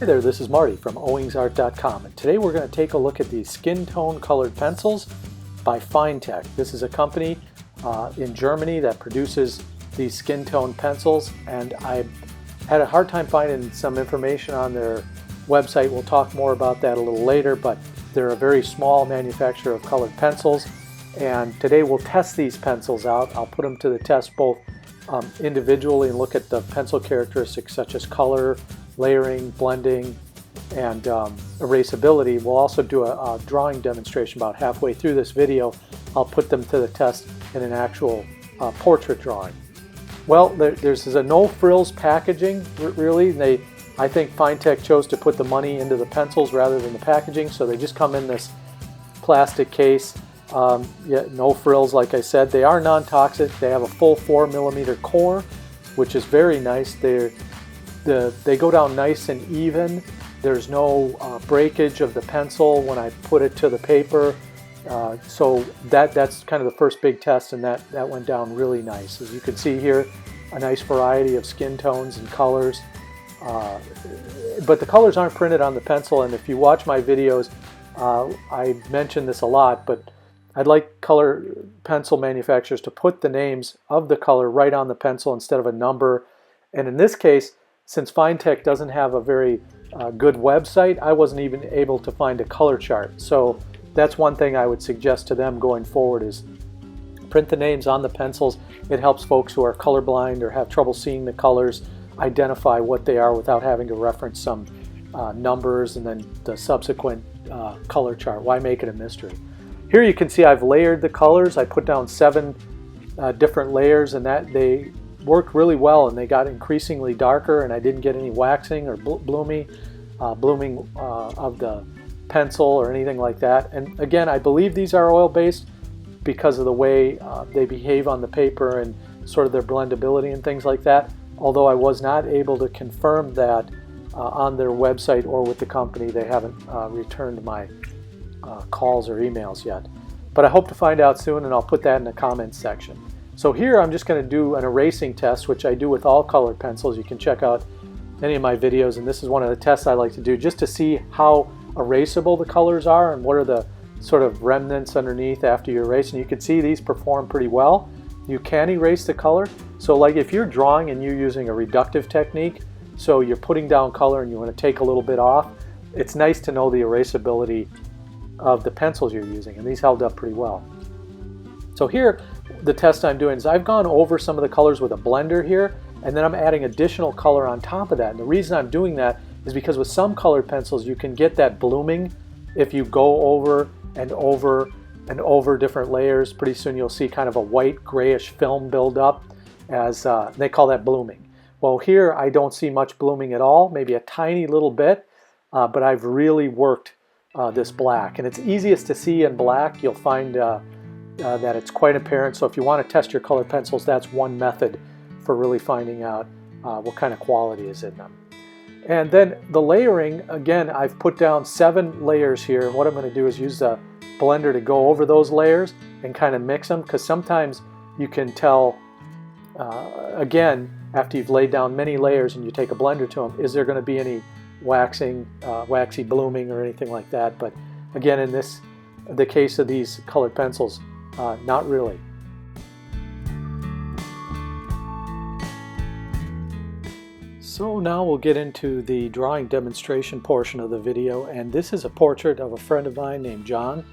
Hey there, this is Marty from owingsart.com, and today we're going to take a look at these skin tone colored pencils by Finetec. This is a company in Germany that produces these skin tone pencils, and I had a hard time finding some information on their website. We'll talk more about that a little later, but they're a very small manufacturer of colored pencils, and today we'll test these pencils out. I'll put them to the test both individually and look at the pencil characteristics such as color, layering, blending, and erasability. We'll also do a drawing demonstration about halfway through this video. I'll put them to the test in an actual portrait drawing. Well, there's a no frills packaging, really. I think Finetec chose to put the money into the pencils rather than the packaging, so they just come in this plastic case. Yeah, no frills, like I said. They are non-toxic. They have a full 4mm core, which is very nice. They go down nice and even. There's no breakage of the pencil when I put it to the paper. So that's kind of the first big test, and that went down really nice. As you can see here, a nice variety of skin tones and colors. But the colors aren't printed on the pencil, and if you watch my videos, I mention this a lot, but I'd like color pencil manufacturers to put the names of the color right on the pencil instead of a number. And in this case, since Finetec doesn't have a very good website, I wasn't even able to find a color chart. So that's one thing I would suggest to them going forward, is print the names on the pencils. It helps folks who are colorblind or have trouble seeing the colors identify what they are without having to reference some numbers and then the subsequent color chart. Why make it a mystery? Here you can see I've layered the colors. I put down 7 different layers, and that they worked really well, and they got increasingly darker, and I didn't get any waxing or blooming of the pencil or anything like that. And again, I believe these are oil-based because of the way they behave on the paper and sort of their blendability and things like that, although I was not able to confirm that on their website or with the company. They haven't returned my calls or emails yet. But I hope to find out soon, and I'll put that in the comments section. So here I'm just going to do an erasing test, which I do with all colored pencils. You can check out any of my videos, and this is one of the tests I like to do just to see how erasable the colors are and what are the sort of remnants underneath after you erase. And you can see these perform pretty well. You can erase the color. So like if you're drawing and you're using a reductive technique, so you're putting down color and you want to take a little bit off, it's nice to know the erasability of the pencils you're using, and these held up pretty well. So here, the test I'm doing is I've gone over some of the colors with a blender here, and then I'm adding additional color on top of that. And the reason I'm doing that is because with some colored pencils, you can get that blooming if you go over and over and over different layers. Pretty soon you'll see kind of a white grayish film build up, as they call that blooming. Well, here I don't see much blooming at all, maybe a tiny little bit, but I've really worked this black, and it's easiest to see in black. You'll find that it's quite apparent. So if you want to test your colored pencils, that's one method for really finding out what kind of quality is in them. And then the layering, again, I've put down 7 layers here, and what I'm going to do is use the blender to go over those layers and kind of mix them, because sometimes you can tell, again, after you've laid down many layers and you take a blender to them, is there going to be any waxing, waxy blooming or anything like that. But again, in the case of these colored pencils, not really. So now we'll get into the drawing demonstration portion of the video, and this is a portrait of a friend of mine named John.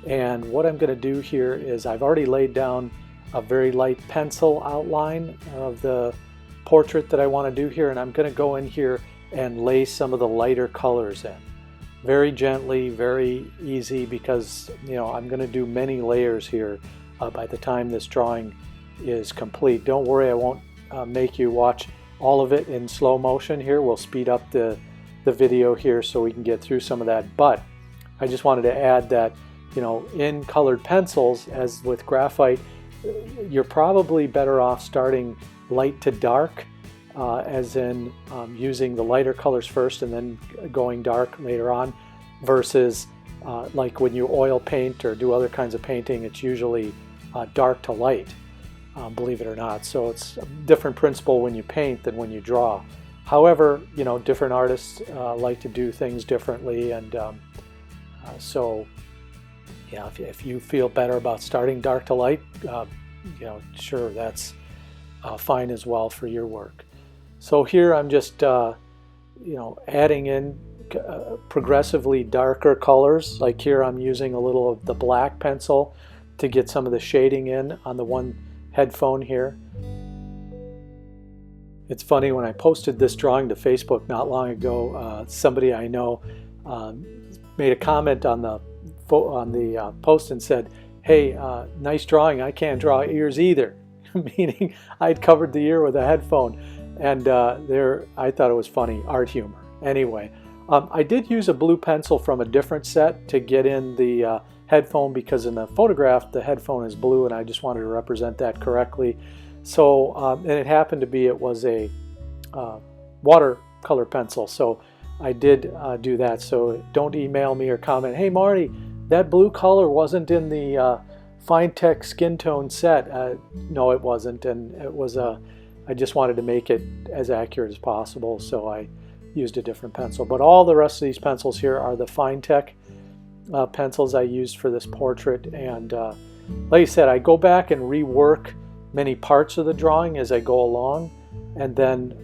And what I'm going to do here is I've already laid down a very light pencil outline of the portrait that I want to do here, and I'm going to go in here and lay some of the lighter colors in. Very gently, very easy, because I'm going to do many layers here by the time this drawing is complete. Don't worry, I won't make you watch all of it in slow motion here. We'll speed up the video here so we can get through some of that. But I just wanted to add that, in colored pencils, as with graphite, you're probably better off starting light to dark, as in using the lighter colors first and then going dark later on, versus like when you oil paint or do other kinds of painting, it's usually dark to light, believe it or not. So it's a different principle when you paint than when you draw. However, you know, different artists like to do things differently, and so yeah, if you feel better about starting dark to light, you know, sure, that's fine as well for your work. So here I'm just you know, adding in progressively darker colors. Like here I'm using a little of the black pencil to get some of the shading in on the one headphone here. It's funny, when I posted this drawing to Facebook not long ago, somebody I know made a comment on the post and said, "Hey, nice drawing, I can't draw ears either," meaning I'd covered the ear with a headphone. And I thought it was funny, art humor. Anyway, I did use a blue pencil from a different set to get in the headphone, because in the photograph the headphone is blue and I just wanted to represent that correctly. So, and it happened to be, it was a watercolor pencil, so I did do that. So don't email me or comment, "Hey Marty, that blue color wasn't in the Finetec skin tone set." No, it wasn't, and it was I just wanted to make it as accurate as possible, so I used a different pencil. But all the rest of these pencils here are the Finetec pencils I used for this portrait. And like I said, I go back and rework many parts of the drawing as I go along, and then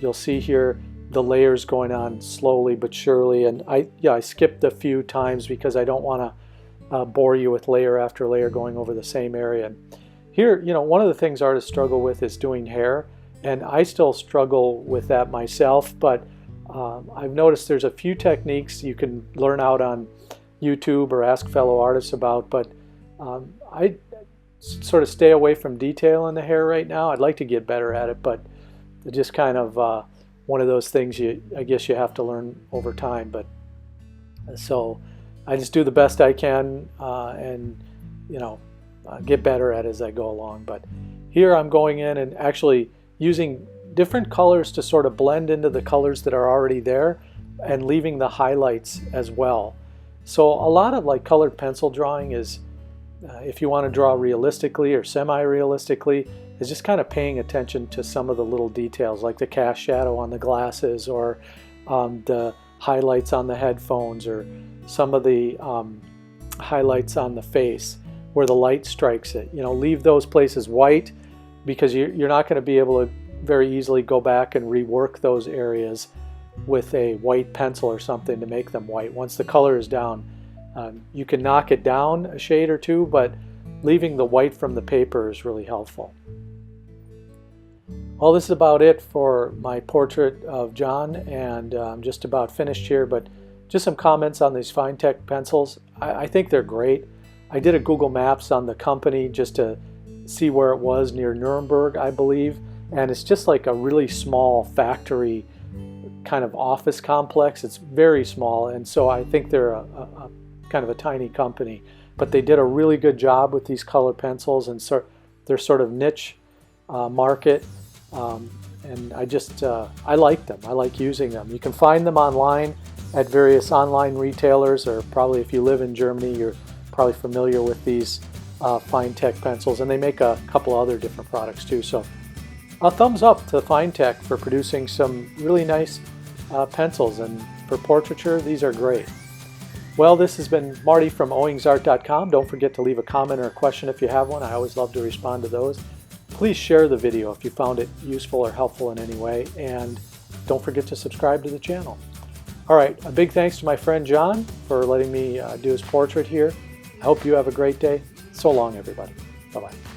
you'll see here the layers going on slowly but surely. And I skipped a few times because I don't want to bore you with layer after layer going over the same area. And here, you know, one of the things artists struggle with is doing hair, and I still struggle with that myself, but I've noticed there's a few techniques you can learn out on YouTube or ask fellow artists about, but I sort of stay away from detail in the hair right now. I'd like to get better at it, but it's just kind of one of those things I guess you have to learn over time. But so I just do the best I can, and you know, get better at it as I go along. But here I'm going in and actually using different colors to sort of blend into the colors that are already there, and leaving the highlights as well. So a lot of like colored pencil drawing is, if you want to draw realistically or semi-realistically, is just kind of paying attention to some of the little details, like the cast shadow on the glasses, or the highlights on the headphones, or some of the highlights on the face where the light strikes it. You know, leave those places white, because you're not going to be able to very easily go back and rework those areas with a white pencil or something to make them white. Once the color is down, you can knock it down a shade or two, but leaving the white from the paper is really helpful. Well, this is about it for my portrait of John, and I'm just about finished here, but just some comments on these Finetec pencils. I think they're great. I did a Google Maps on the company just to see where it was, near Nuremberg, I believe, and it's just like a really small factory kind of office complex. It's very small, and so I think they're a kind of a tiny company, but they did a really good job with these color pencils, and they're sort of niche market, and I like them. I like using them. You can find them online at various online retailers, or probably if you live in Germany, you're probably familiar with these Finetec pencils, and they make a couple other different products too. So a thumbs up to Finetec for producing some really nice pencils, and for portraiture, these are great. Well, this has been Marty from owingsart.com. Don't forget to leave a comment or a question if you have one. I always love to respond to those. Please share the video if you found it useful or helpful in any way, and don't forget to subscribe to the channel. All right, a big thanks to my friend John for letting me do his portrait here. I hope you have a great day. So long, everybody. Bye-bye.